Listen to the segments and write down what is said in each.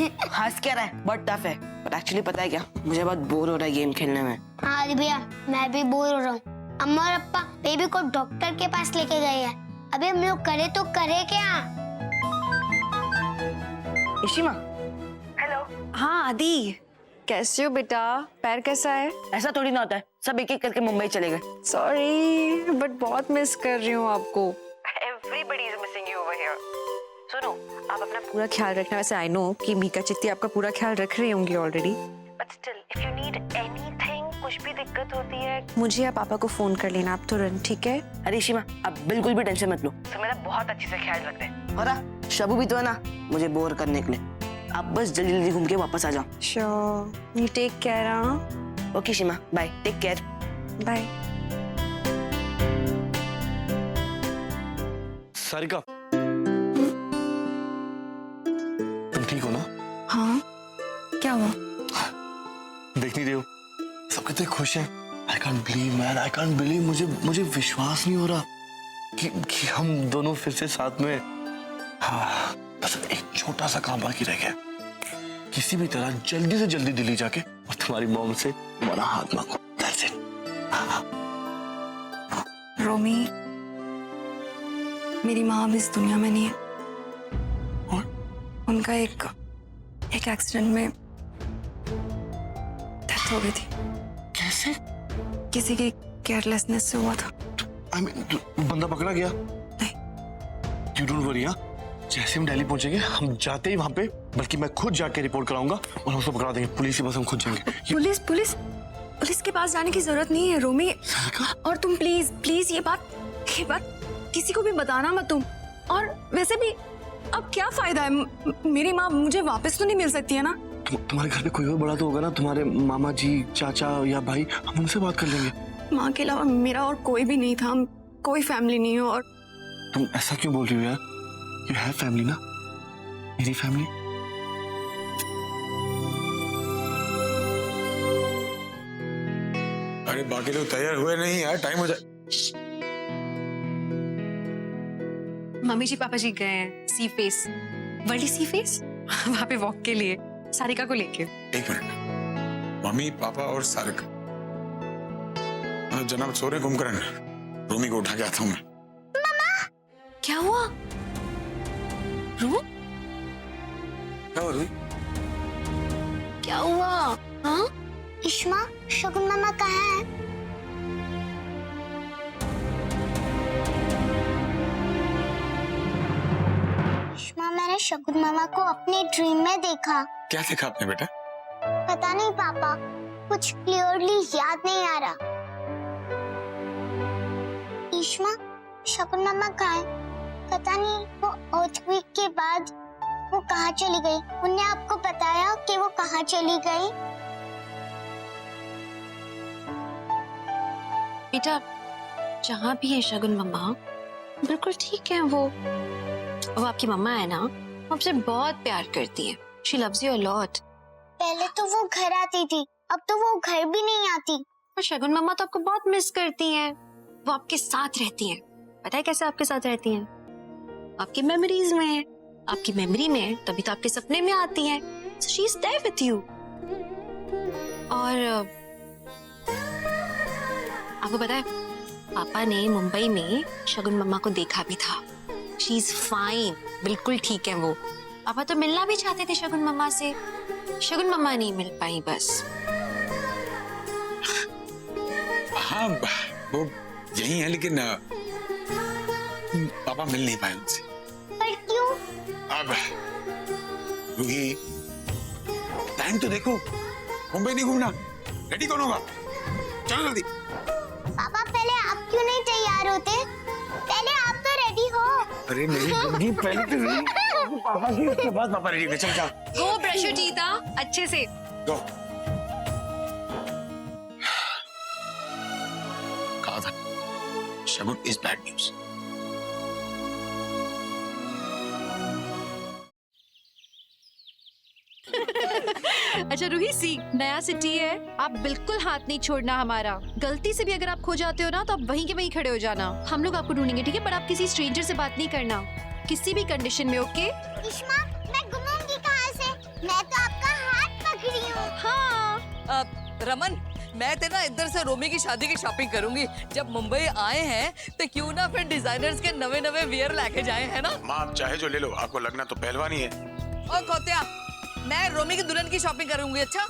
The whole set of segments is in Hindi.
हंस क्या रहा है, बहुत टफ है। बट एक्चुअली पता है क्या, मुझे बहुत बोर हो रहा है गेम खेलने में। हाँ भैया, मैं भी बोर हो रहा हूँ। अम्मा और अप्पा बेबी को डॉक्टर के पास लेके गए हैं। अभी हम लोग करे तो करे क्या? इशिमा। हेलो। हाँ आदि, कैसे हो बेटा? पैर कैसा है? ऐसा थोड़ी ना होता है, सब एक एक करके मुंबई चले गए। सॉरी बट बहुत मिस कर रही हूँ आपको। Everybody is missing you over here. सुनो, आप अपना पूरा ख्याल रखना। वैसे आई नो कि मीका चित्ती आपका पूरा ख्याल रख रही होंगी already, but still, if you need anything, कुछ भी दिक्कत होती है, मुझे या पापा को फोन कर लेना आप तुरंत, ठीक है? अरे इशिमा, आप बिल्कुल भी टेंशन मत लो, तो मेरा बहुत अच्छे से ख्याल रखते हैं। और शबू भी तो है ना मुझे बोर करने के लिए। आप बस जल्दी जल्दी घूम के वापस आ जाओ। Sure, you take care. हाँ okay Shima, bye, take care. Bye. Sarika, तुम ठीक हो ना? हाँ, क्या हुआ? देख नहीं रहे हो, सब कितने खुश हैं। I can't believe man, I can't believe, मुझे विश्वास नहीं हो रहा कि हम दोनों फिर से साथ में। हाँ, बस एक छोटा सा काम बाकी रह गया। किसी भी तरह जल्दी से जल्दी दिल्ली जाके और तुम्हारी मॉम से तुम्हारा हाथ मांगो। That's it. रोमी, मेरी माँ अब इस दुनिया में नहीं है। और उनका एक एक्सीडेंट में डेथ हो गई थी। कैसे? किसी की केयरलेसनेस से हुआ था। I mean, बंदा पकड़ा गया? नहीं। You don't worry, हाँ? जैसे हम दिल्ली पहुंचेंगे, हम जाते ही वहां पे, बल्कि मैं खुद जाके रिपोर्ट कराऊंगा और हम उसको पकड़ा देंगे। पुलिस के पास हम खुद जाएंगे। पुलिस के पास जाने की जरूरत नहीं है रोमी। और तुम प्लीज प्लीज ये बात किसी को भी बताना मत तुम। और वैसे भी अब क्या फायदा है, मेरी माँ मुझे वापस तो नहीं मिल सकती है ना? तुम्हारे घर पे कोई और बड़ा तो होगा ना, तुम्हारे मामा जी, चाचा या भाई, हम उनसे बात कर लेंगे। माँ के अलावा मेरा और कोई भी नहीं था, हम कोई फैमिली नहीं हो। और तुम ऐसा क्यों बोल रही हो यार? यू हैव फैमिली ना, मेरी फैमिली। अरे बाकी लोग तैयार हुए नहीं यार, टाइम हो जाए। मम्मी जी पापा जी गए हैं सी फेस, वर्ली सी फेस, वहाँ पे वॉक के लिए सारिका को लेके। एक मिनट, मम्मी पापा और सारिका। जनाब सोरे कुमकरण, रूमी को उठा के आता हूँ मैं। क्या हुआ? रू, क्या हो रही? क्या हुआ? हाँ? इश्मा, शगुन मामा कहाँ है? इश्मा, मैंने शगुन मामा को अपने ड्रीम में देखा। क्या देखा आपने बेटा? पता नहीं पापा, कुछ क्लियरली याद नहीं आ रहा। इश्मा, शगुन मामा कहाँ है? पता नहीं वो अर्थक्वेक के बाद वो कहाँ चली गई? उन्होंने आपको बताया कि वो कहाँ चली गई? बेटा, जहाँ भी है शगुन मम्मा बिल्कुल ठीक है। वो आपकी मम्मा है ना, वो आपसे बहुत प्यार करती है। She loves you a lot. पहले तो वो घर आती थी, अब तो वो घर भी नहीं आती। और शगुन मम्मा तो आपको बहुत मिस करती हैं। वो आपके साथ रहती हैं। पता है कैसे आपके साथ रहती हैं? आपकी मेमोरीज में, आपकी मेमोरी में, तभी तो आपके सपने में आती हैं। So she is there with you. और आपको पता है, पापा ने मुंबई में शगुन मम्मा को देखा भी था। शी इज फाइन, बिल्कुल ठीक है वो। पापा तो मिलना भी चाहते थे शगुन मम्मा से, शगुन मम्मा नहीं मिल पाई बस। हाँ, वो यही है, लेकिन पापा मिल नहीं पाए उनसे। पर क्यों? अब रूही, टाइम तो देखो, मुंबई नहीं घूमना। रेडी कौन होगा? चलो जल्दी। पापा, पहले आप क्यों नहीं तैयार होते? पहले आप तो रेडी हो। अरे मेरी जिंदगी पहले तो पापा की, उसके बाद पापा रेडी थे। चल चल गो ब्रश योर टीथ अच्छे से। गो। कहा था शगुन इज बैड न्यूज। अच्छा रूही, सी नया सिटी है, आप बिल्कुल हाथ नहीं छोड़ना हमारा। गलती से भी अगर आप खो जाते हो ना, तो आप वहीं के वहीं खड़े हो जाना। हम लोग आपको ढूंढेंगे, ठीक है? पर आप किसी स्ट्रेंजर से बात नहीं करना किसी भी कंडीशन में, ओके? इश्मा, मैं घूमूंगी कहाँ से? मैं तो आपका हाथ पकड़ी हूँ। हाँ रमन, मैं ते ना इधर से रोमी की शादी की शॉपिंग करूंगी। जब मुंबई आए हैं तो क्यों ना फिर डिजाइनर्स के नवे नवे वियर लेके जाए, है ना? माँ आप चाहे जो ले लो, आपको लगना तो पहलवानी है। ओ खोतिया, मैं रोमी की दुल्हन की शॉपिंग करूंगी। अच्छा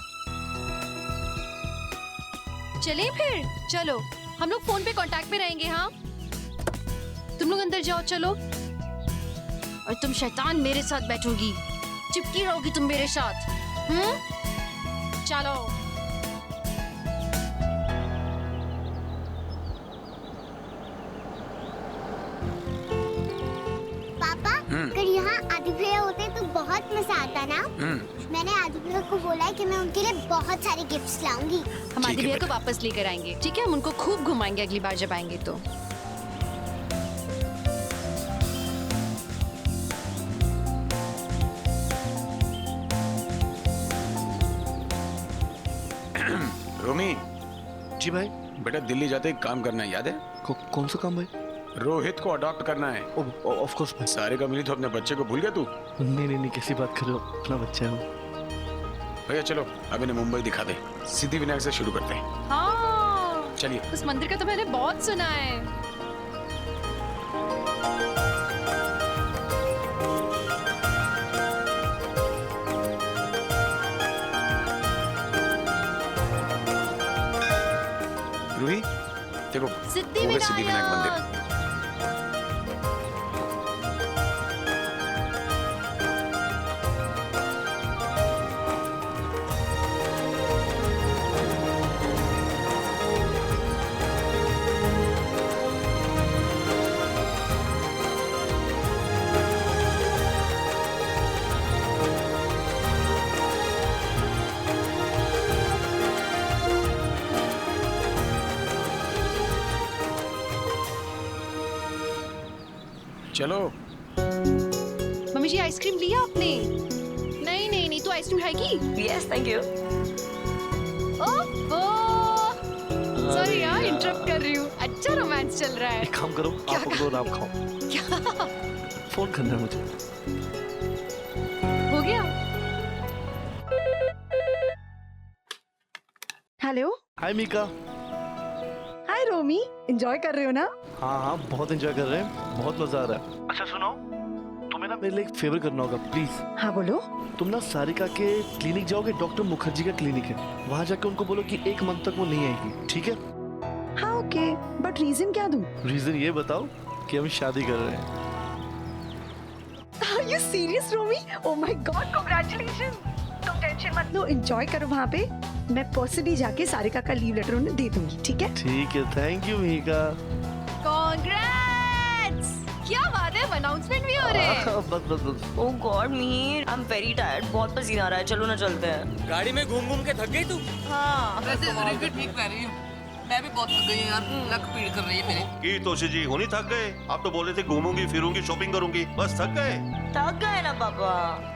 चलें फिर? चलो, हम लोग फोन पे कांटेक्ट में रहेंगे। हाँ, तुम लोग अंदर जाओ, चलो। और तुम शैतान मेरे साथ बैठोगी, चिपकी रहोगी तुम मेरे साथ। चलो। पापा, अगर यहाँ आदि भैया होते तो बहुत मजा आता ना। मैंने आदि भैया को बोला है कि मैं उनके लिए बहुत सारे गिफ्ट्स लाऊंगी। हम आदि भैया को वापस लेकर आएंगे, ठीक है? हम उनको खूब घुमाएंगे अगली बार जब आएंगे तो। रोमी, जी भाई। बेटा दिल्ली जाते एक काम करना है, याद है? कौन सा काम भाई? रोहित को अडॉप्ट करना है। ऑफ कोर्स भाई। सारे का मिली तो अपने बच्चे को भूल गया तू? नहीं कैसी बात कर रहे हो, अपना बच्चा है वो। भैया चलो अब इन्हें मुंबई दिखा दे। सिद्धिविनायक से शुरू करते हैं। हाँ, चलिए। उस मंदिर का तो मैंने बहुत सुना है। रूही देखो, वो है सिद्धिविनायक मंदिर। चलो। मम्मी जी, आइसक्रीम लिया आपने? नहीं, तू आइसक्रीम खाएगी? Yes thank you. सॉरी यार, इंटरप्ट कर रही हूँ। अच्छा रोमांस चल रहा है। एक काम करो, आप पकड़ो और आप खाओ। क्या? फोन करना है मुझे। हो गया? हेलो। हाय मीका। हाय रोमी, एंजॉय कर रहे हो ना? हाँ बहुत एंजॉय कर रहे हैं, बहुत मजा आ रहा है। अच्छा सुनो, तुम्हें ना मेरे लिए एक फेवर करना होगा प्लीज। हाँ बोलो। तुम ना सारिका के क्लिनिक जाओगे, डॉक्टर मुखर्जी का क्लिनिक है, वहाँ जाके उनको बोलो कि 1 मंथ तक वो नहीं आएगी, ठीक है? हाँ ओके, बट रीजन क्या दूं? रीजन ये बताओ कि हम शादी कर रहे हैं। Are you serious, Romi? Oh my God, congratulations! तुम टेंशन मत लो, एंजॉय करो वहाँ पे। मैं पर्सनली जाके सारिका का लीव लेटर उन्हें दे दूंगी, ठीक है? ठीक है, थैंक यू मीका। Congrats! क्या बात है, अनाउंसमेंट भी हो रहे हैं। बस। Oh god Mir, I am very tired, बहुत पसीना आ रहा है, चलो ना चलते हैं। गाड़ी में घूम घूम के थक गई तू? हाँ। वैसे भी ठीक कह रही हूँ, मैं भी बहुत थक गई हूँ यार, लक पीड़ कर रही है मेरी। की तोशी जी होनी थक गए? आप तो बोले थे घूमूंगी फिरूंगी शॉपिंग करूंगी, बस थक गए? थक गए ना पापा।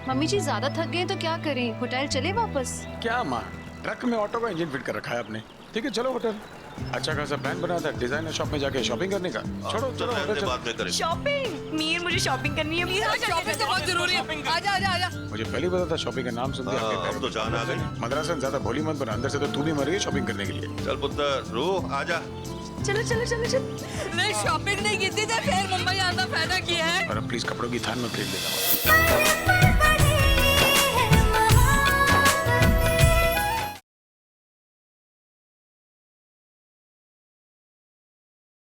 मम्मी जी ज्यादा थक गए तो क्या करें, होटल चले वापस? क्या माँ, ट्रक में ऑटो का इंजन फिट कर रखा है आपने। ठीक है चलो होटल। अच्छा खासा प्लान बना था डिजाइनर शॉप में जाके शॉपिंग करने का। छोड़ो चलो होटल बाद में करें। शॉपिंग? मीर मुझे शॉपिंग करनी है प्लीज। शॉपिंग तो बहुत जरूरी है। आजा। मुझे पहले पता था शॉपिंग का नाम सुन के आपके अब तो जान आ गई। मद्रासन ज्यादा भोली मत बना, अंदर से तो तू भी मर गई शॉपिंग करने के लिए। चल पुत्र रूह आजा। चलो। नहीं शॉपिंग नहीं की थी तो फिर मुंबई आना फायदा किया है। और अब प्लीज कपड़ों की थान में फेंक देता हूँ।